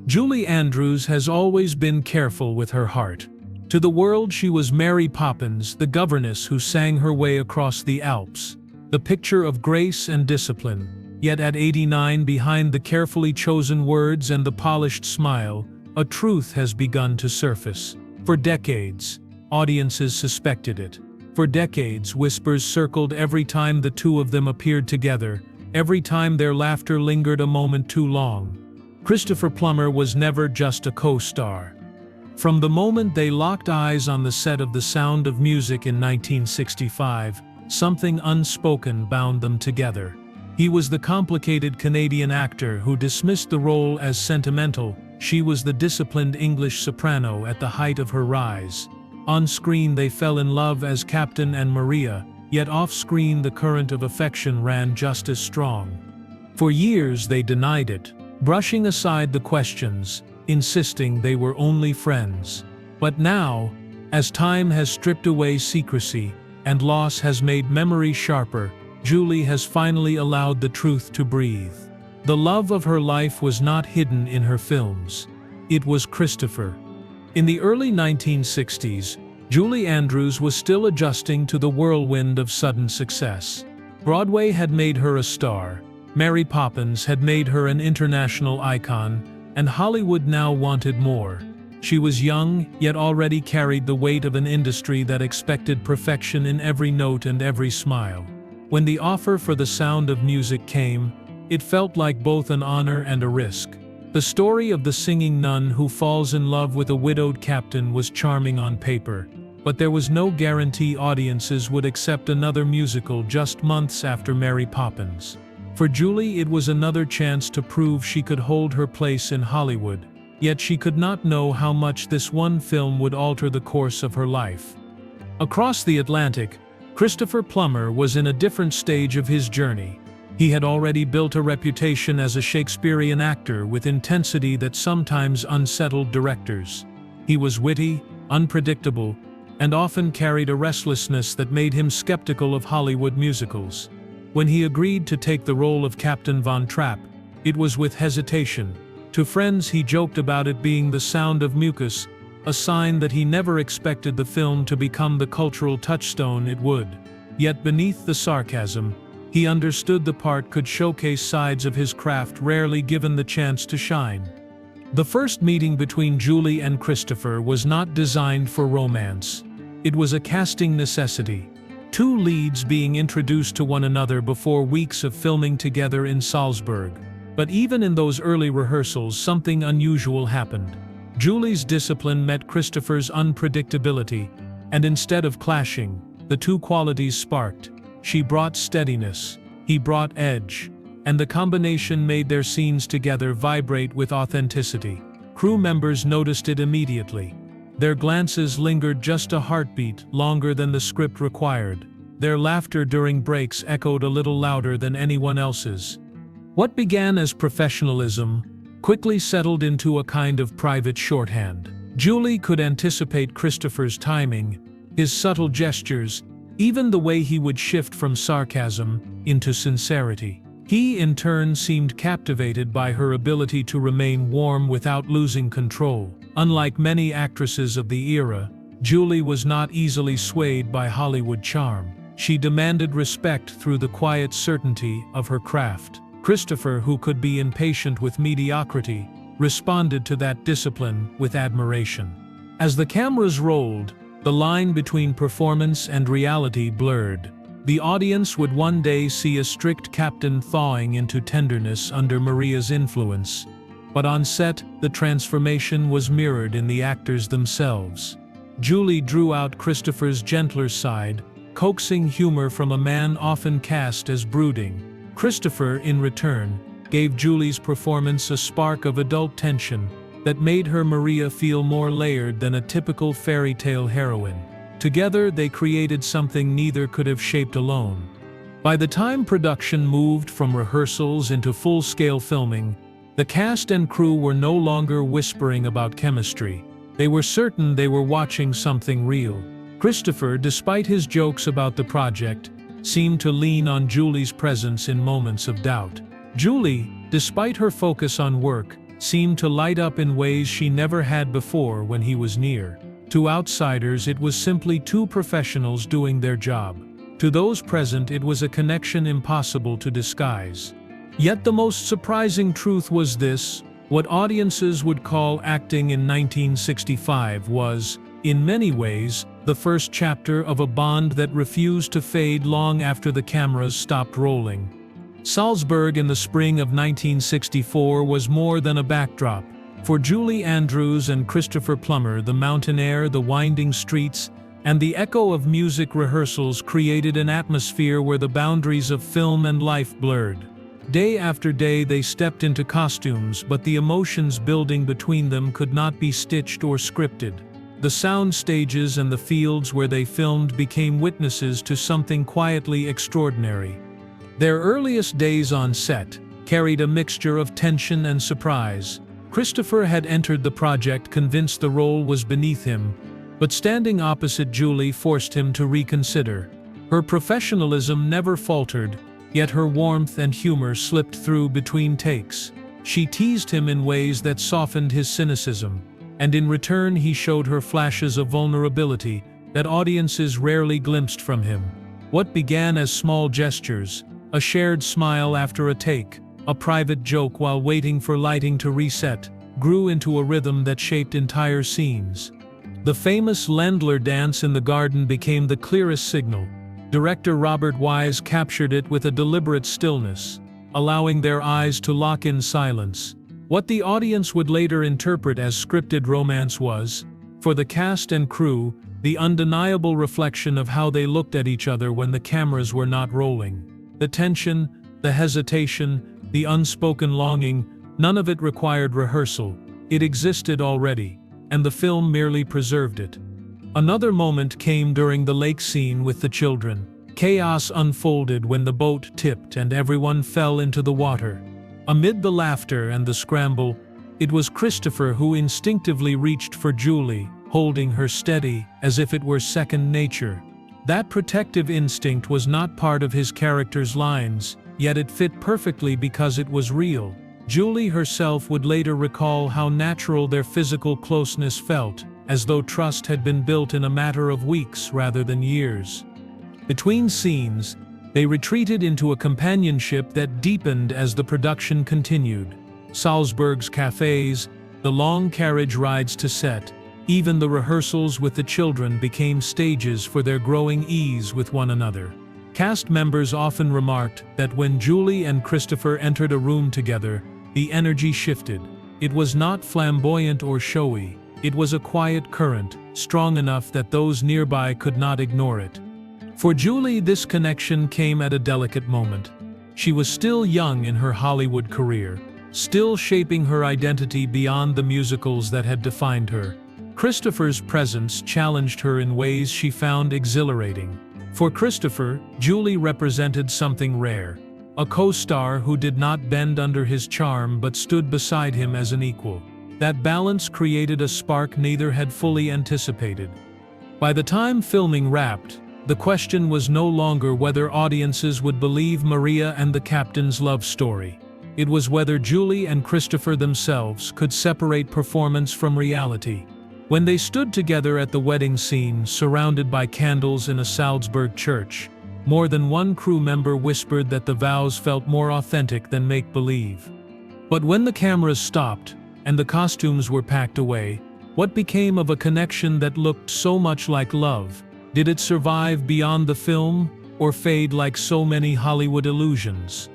Julie Andrews has always been careful with her heart. To the world she was Mary Poppins, the governess who sang her way across the Alps, the picture of grace and discipline. Yet at 89, behind the carefully chosen words and the polished smile, a truth has begun to surface. For decades, audiences suspected it. For decades, whispers circled every time the two of them appeared together, every time their laughter lingered a moment too long. Christopher Plummer was never just a co-star. From the moment they locked eyes on the set of The Sound of Music in 1965, something unspoken bound them together. He was the complicated Canadian actor who dismissed the role as sentimental. She was the disciplined English soprano at the height of her rise. On screen they fell in love as Captain and Maria, yet off-screen the current of affection ran just as strong. For years they denied it, brushing aside the questions, insisting they were only friends. But now, as time has stripped away secrecy, and loss has made memory sharper, Julie has finally allowed the truth to breathe. The love of her life was not hidden in her films. It was Christopher. In the early 1960s, Julie Andrews was still adjusting to the whirlwind of sudden success. Broadway had made her a star, Mary Poppins had made her an international icon, and Hollywood now wanted more. She was young, yet already carried the weight of an industry that expected perfection in every note and every smile. When the offer for The Sound of Music came, it felt like both an honor and a risk. The story of the singing nun who falls in love with a widowed captain was charming on paper, but there was no guarantee audiences would accept another musical just months after Mary Poppins. For Julie, it was another chance to prove she could hold her place in Hollywood, yet she could not know how much this one film would alter the course of her life. Across the Atlantic, Christopher Plummer was in a different stage of his journey. He had already built a reputation as a Shakespearean actor with intensity that sometimes unsettled directors. He was witty, unpredictable, and often carried a restlessness that made him skeptical of Hollywood musicals. When he agreed to take the role of Captain Von Trapp, it was with hesitation. To friends he joked about it being the sound of mucus, a sign that he never expected the film to become the cultural touchstone it would. Yet beneath the sarcasm, he understood the part could showcase sides of his craft rarely given the chance to shine. The first meeting between Julie and Christopher was not designed for romance. It was a casting necessity. Two leads being introduced to one another before weeks of filming together in Salzburg. But even in those early rehearsals, something unusual happened. Julie's discipline met Christopher's unpredictability, and instead of clashing, the two qualities sparked. She brought steadiness, he brought edge, and the combination made their scenes together vibrate with authenticity. Crew members noticed it immediately. Their glances lingered just a heartbeat longer than the script required. Their laughter during breaks echoed a little louder than anyone else's. What began as professionalism quickly settled into a kind of private shorthand. Julie could anticipate Christopher's timing, his subtle gestures, even the way he would shift from sarcasm into sincerity. He, in turn, seemed captivated by her ability to remain warm without losing control. Unlike many actresses of the era, Julie was not easily swayed by Hollywood charm. She demanded respect through the quiet certainty of her craft. Christopher, who could be impatient with mediocrity, responded to that discipline with admiration. As the cameras rolled, the line between performance and reality blurred. The audience would one day see a strict captain thawing into tenderness under Maria's influence. But on set, the transformation was mirrored in the actors themselves. Julie drew out Christopher's gentler side, coaxing humor from a man often cast as brooding. Christopher, in return, gave Julie's performance a spark of adult tension that made her Maria feel more layered than a typical fairy tale heroine. Together, they created something neither could have shaped alone. By the time production moved from rehearsals into full-scale filming, the cast and crew were no longer whispering about chemistry. They were certain they were watching something real. Christopher, despite his jokes about the project, seemed to lean on Julie's presence in moments of doubt. Julie, despite her focus on work, seemed to light up in ways she never had before when he was near. To outsiders, it was simply two professionals doing their job. To those present, it was a connection impossible to disguise. Yet the most surprising truth was this: what audiences would call acting in 1965 was, in many ways, the first chapter of a bond that refused to fade long after the cameras stopped rolling. Salzburg in the spring of 1964 was more than a backdrop. For Julie Andrews and Christopher Plummer, the mountain air, the winding streets, and the echo of music rehearsals created an atmosphere where the boundaries of film and life blurred. Day after day they stepped into costumes, but the emotions building between them could not be stitched or scripted. The sound stages and the fields where they filmed became witnesses to something quietly extraordinary. Their earliest days on set carried a mixture of tension and surprise. Christopher had entered the project convinced the role was beneath him, but standing opposite Julie forced him to reconsider. Her professionalism never faltered, yet her warmth and humor slipped through between takes. She teased him in ways that softened his cynicism, and in return he showed her flashes of vulnerability that audiences rarely glimpsed from him. What began as small gestures, a shared smile after a take, a private joke while waiting for lighting to reset, grew into a rhythm that shaped entire scenes. The famous Ländler dance in the garden became the clearest signal. Director Robert Wise captured it with a deliberate stillness, allowing their eyes to lock in silence. What the audience would later interpret as scripted romance was, for the cast and crew, the undeniable reflection of how they looked at each other when the cameras were not rolling. The tension, the hesitation, the unspoken longing, none of it required rehearsal. It existed already, and the film merely preserved it. Another moment came during the lake scene with the children. Chaos unfolded when the boat tipped and everyone fell into the water. Amid the laughter and the scramble, it was Christopher who instinctively reached for Julie, holding her steady, as if it were second nature. That protective instinct was not part of his character's lines, yet it fit perfectly because it was real. Julie herself would later recall how natural their physical closeness felt, as though trust had been built in a matter of weeks rather than years. Between scenes, they retreated into a companionship that deepened as the production continued. Salzburg's cafes, the long carriage rides to set, even the rehearsals with the children became stages for their growing ease with one another. Cast members often remarked that when Julie and Christopher entered a room together, the energy shifted. It was not flamboyant or showy. It was a quiet current, strong enough that those nearby could not ignore it. For Julie, this connection came at a delicate moment. She was still young in her Hollywood career, still shaping her identity beyond the musicals that had defined her. Christopher's presence challenged her in ways she found exhilarating. For Christopher, Julie represented something rare, a co-star who did not bend under his charm but stood beside him as an equal. That balance created a spark neither had fully anticipated. By the time filming wrapped, the question was no longer whether audiences would believe Maria and the captain's love story. It was whether Julie and Christopher themselves could separate performance from reality. When they stood together at the wedding scene, surrounded by candles in a Salzburg church, more than one crew member whispered that the vows felt more authentic than make-believe. But when the cameras stopped, and the costumes were packed away, what became of a connection that looked so much like love? Did it survive beyond the film, or fade like so many Hollywood illusions?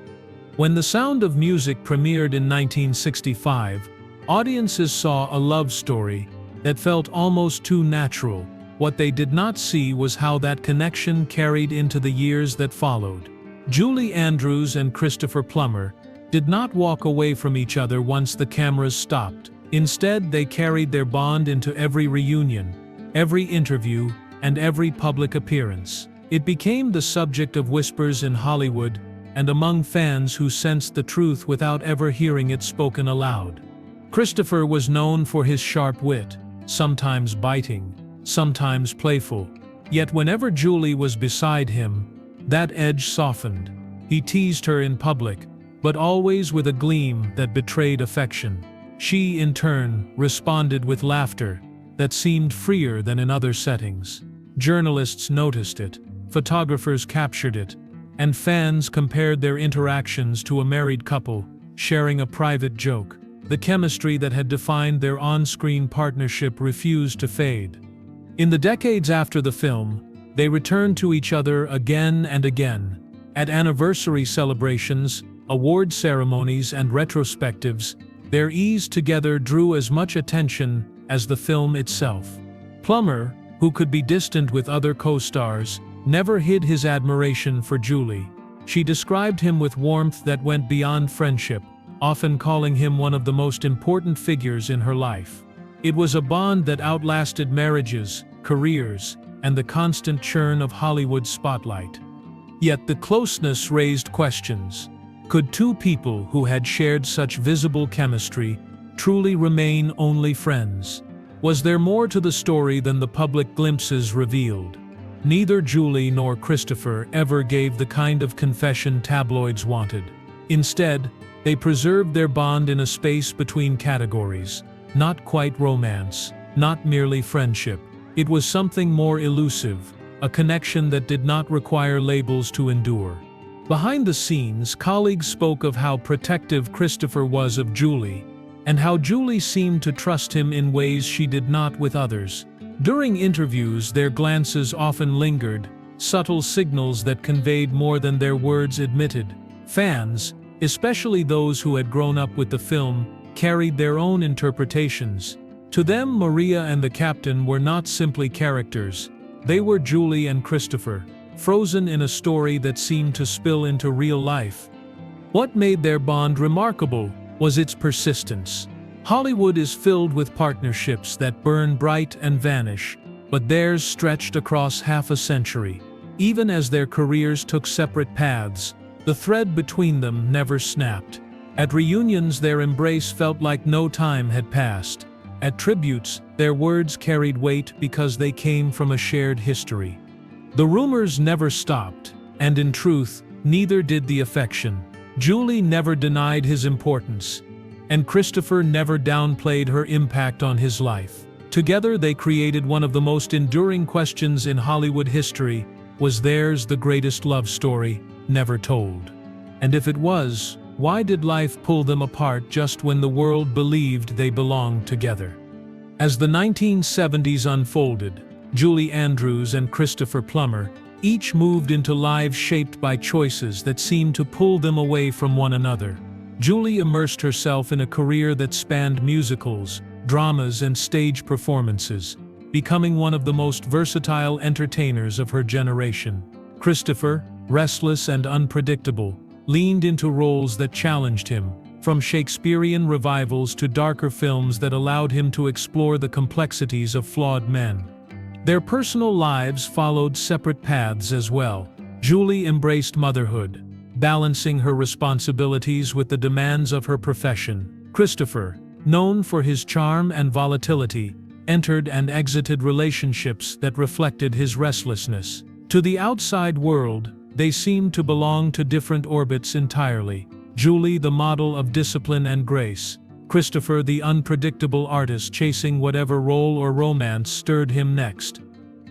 When The Sound of Music premiered in 1965, audiences saw a love story that felt almost too natural. What they did not see was how that connection carried into the years that followed. Julie Andrews and Christopher Plummer did not walk away from each other once the cameras stopped. Instead, they carried their bond into every reunion, every interview, and every public appearance. It became the subject of whispers in Hollywood and among fans who sensed the truth without ever hearing it spoken aloud. Christopher was known for his sharp wit, sometimes biting, sometimes playful. Yet whenever Julie was beside him, that edge softened. He teased her in public, but always with a gleam that betrayed affection. She, in turn, responded with laughter that seemed freer than in other settings. Journalists noticed it, photographers captured it, and fans compared their interactions to a married couple sharing a private joke. The chemistry that had defined their on-screen partnership refused to fade. In the decades after the film, they returned to each other again and again. At anniversary celebrations, award ceremonies, and retrospectives, their ease together drew as much attention as the film itself. Plummer, who could be distant with other co-stars, never hid his admiration for Julie. She described him with warmth that went beyond friendship, often calling him one of the most important figures in her life. It was a bond that outlasted marriages, careers, and the constant churn of Hollywood's spotlight. Yet the closeness raised questions. Could two people who had shared such visible chemistry truly remain only friends? Was there more to the story than the public glimpses revealed? Neither Julie nor Christopher ever gave the kind of confession tabloids wanted. Instead, they preserved their bond in a space between categories. Not quite romance, not merely friendship. It was something more elusive, a connection that did not require labels to endure. Behind the scenes, colleagues spoke of how protective Christopher was of Julie, and how Julie seemed to trust him in ways she did not with others. During interviews, their glances often lingered, subtle signals that conveyed more than their words admitted. Fans, especially those who had grown up with the film, carried their own interpretations. To them, Maria and the captain were not simply characters. They were Julie and Christopher, frozen in a story that seemed to spill into real life. What made their bond remarkable was its persistence. Hollywood is filled with partnerships that burn bright and vanish, but theirs stretched across half a century. Even as their careers took separate paths, the thread between them never snapped. At reunions, their embrace felt like no time had passed. At tributes, their words carried weight because they came from a shared history. The rumors never stopped, and in truth, neither did the affection. Julie never denied his importance, and Christopher never downplayed her impact on his life. Together, they created one of the most enduring questions in Hollywood history: was theirs the greatest love story never told? And if it was, why did life pull them apart just when the world believed they belonged together? As the 1970s unfolded, Julie Andrews and Christopher Plummer each moved into lives shaped by choices that seemed to pull them away from one another. Julie immersed herself in a career that spanned musicals, dramas, and stage performances, becoming one of the most versatile entertainers of her generation. Christopher, restless and unpredictable, leaned into roles that challenged him, from Shakespearean revivals to darker films that allowed him to explore the complexities of flawed men. Their personal lives followed separate paths as well. Julie embraced motherhood, balancing her responsibilities with the demands of her profession. Christopher, known for his charm and volatility, entered and exited relationships that reflected his restlessness. To the outside world, they seemed to belong to different orbits entirely. Julie, the model of discipline and grace; Christopher, the unpredictable artist chasing whatever role or romance stirred him next.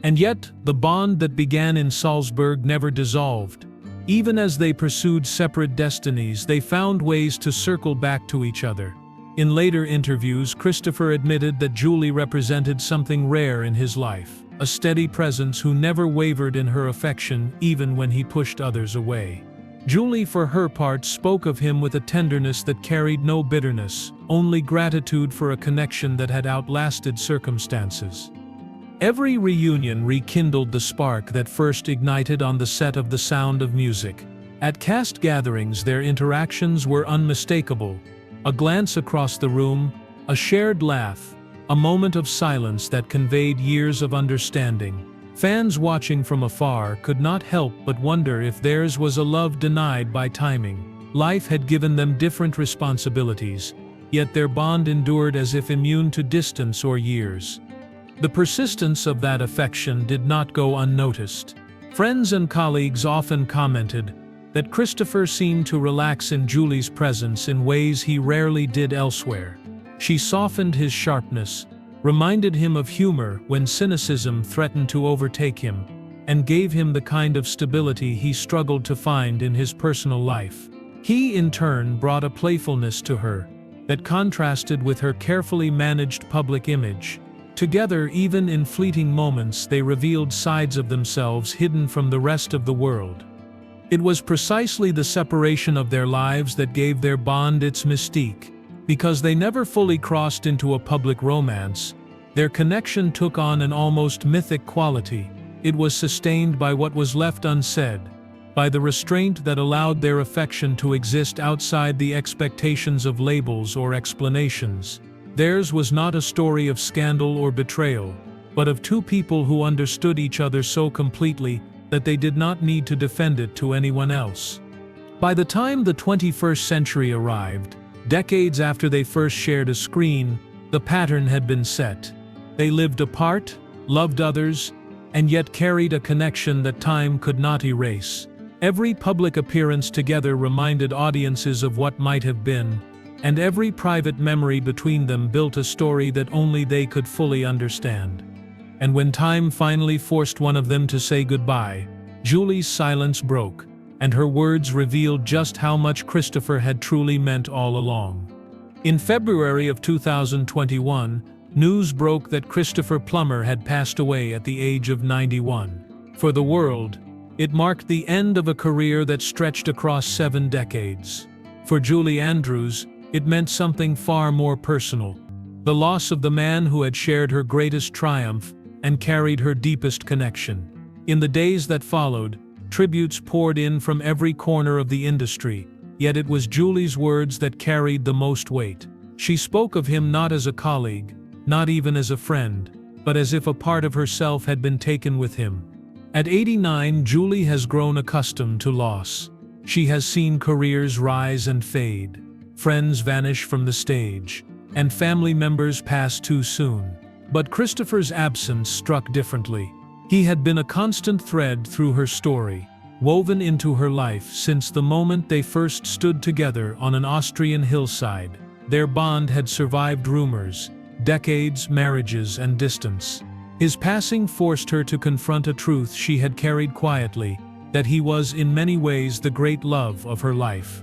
And yet, the bond that began in Salzburg never dissolved. Even as they pursued separate destinies, they found ways to circle back to each other. In later interviews, Christopher admitted that Julie represented something rare in his life, a steady presence who never wavered in her affection even when he pushed others away. Julie, for her part, spoke of him with a tenderness that carried no bitterness, only gratitude for a connection that had outlasted circumstances. Every reunion rekindled the spark that first ignited on the set of The Sound of Music. At cast gatherings, their interactions were unmistakable. A glance across the room, a shared laugh, a moment of silence that conveyed years of understanding. Fans watching from afar could not help but wonder if theirs was a love denied by timing. Life had given them different responsibilities, yet their bond endured as if immune to distance or years. The persistence of that affection did not go unnoticed. Friends and colleagues often commented that Christopher seemed to relax in Julie's presence in ways he rarely did elsewhere. She softened his sharpness, reminded him of humor when cynicism threatened to overtake him, and gave him the kind of stability he struggled to find in his personal life. He, in turn, brought a playfulness to her that contrasted with her carefully managed public image. Together, even in fleeting moments, they revealed sides of themselves hidden from the rest of the world. It was precisely the separation of their lives that gave their bond its mystique. Because they never fully crossed into a public romance, their connection took on an almost mythic quality. It was sustained by what was left unsaid, by the restraint that allowed their affection to exist outside the expectations of labels or explanations. Theirs was not a story of scandal or betrayal, but of two people who understood each other so completely that they did not need to defend it to anyone else. By the time the 21st century arrived, decades after they first shared a screen, the pattern had been set. They lived apart, loved others, and yet carried a connection that time could not erase. Every public appearance together reminded audiences of what might have been, and every private memory between them built a story that only they could fully understand. And when time finally forced one of them to say goodbye, Julie's silence broke, and her words revealed just how much Christopher had truly meant all along. In February of 2021, news broke that Christopher Plummer had passed away at the age of 91. For the world, it marked the end of a career that stretched across 7 decades. For Julie Andrews, it meant something far more personal: the loss of the man who had shared her greatest triumph and carried her deepest connection. In the days that followed, tributes poured in from every corner of the industry, yet it was Julie's words that carried the most weight. She spoke of him not as a colleague, not even as a friend, but as if a part of herself had been taken with him. At 89, Julie has grown accustomed to loss. She has seen careers rise and fade, friends vanish from the stage, and family members pass too soon. But Christopher's absence struck differently. He had been a constant thread through her story, woven into her life since the moment they first stood together on an Austrian hillside. Their bond had survived rumors, decades, marriages, and distance. His passing forced her to confront a truth she had carried quietly, that he was in many ways the great love of her life.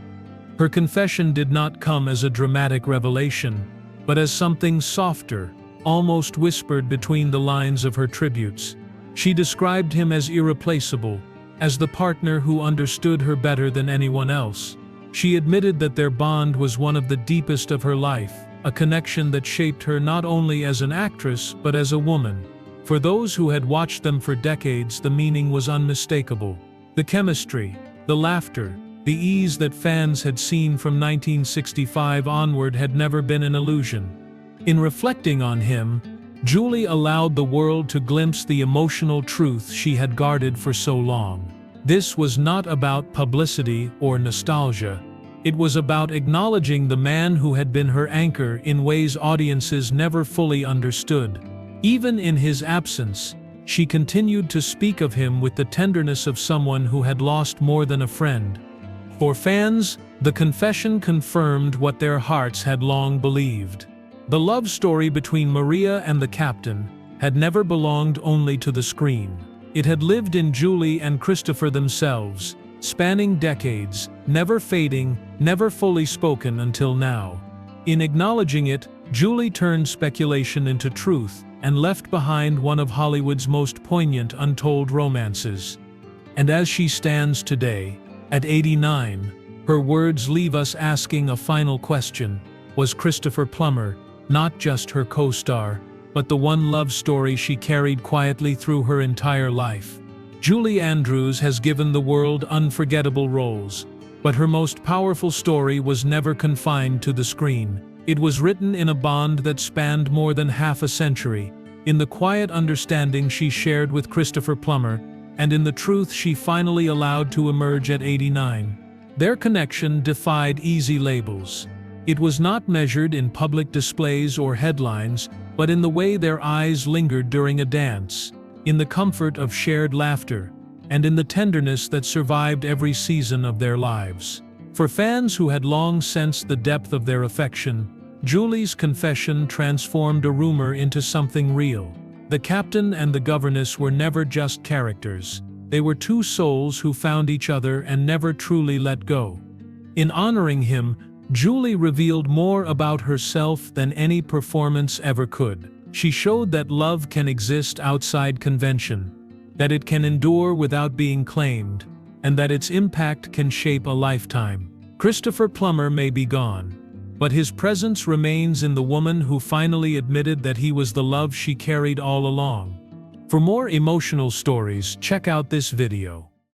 Her confession did not come as a dramatic revelation, but as something softer, almost whispered between the lines of her tributes. She described him as irreplaceable, as the partner who understood her better than anyone else. She admitted that their bond was one of the deepest of her life, a connection that shaped her not only as an actress but as a woman. For those who had watched them for decades, the meaning was unmistakable. The chemistry, the laughter, the ease that fans had seen from 1965 onward had never been an illusion. In reflecting on him, Julie allowed the world to glimpse the emotional truth she had guarded for so long. This was not about publicity or nostalgia. It was about acknowledging the man who had been her anchor in ways audiences never fully understood. Even in his absence, she continued to speak of him with the tenderness of someone who had lost more than a friend. For fans, the confession confirmed what their hearts had long believed. The love story between Maria and the captain had never belonged only to the screen. It had lived in Julie and Christopher themselves, spanning decades, never fading, never fully spoken until now. In acknowledging it, Julie turned speculation into truth and left behind one of Hollywood's most poignant untold romances. And as she stands today, at 89, her words leave us asking a final question: was Christopher Plummer not just her co-star, but the one love story she carried quietly through her entire life? Julie Andrews has given the world unforgettable roles, but her most powerful story was never confined to the screen. It was written in a bond that spanned more than half a century, in the quiet understanding she shared with Christopher Plummer, and in the truth she finally allowed to emerge at 89. Their connection defied easy labels. It was not measured in public displays or headlines, but in the way their eyes lingered during a dance, in the comfort of shared laughter, and in the tenderness that survived every season of their lives. For fans who had long sensed the depth of their affection, Julie's confession transformed a rumor into something real. The captain and the governess were never just characters. They were two souls who found each other and never truly let go. In honoring him, Julie revealed more about herself than any performance ever could. She showed that love can exist outside convention, that it can endure without being claimed, and that its impact can shape a lifetime. Christopher Plummer may be gone, but his presence remains in the woman who finally admitted that he was the love she carried all along. For more emotional stories, check out this video.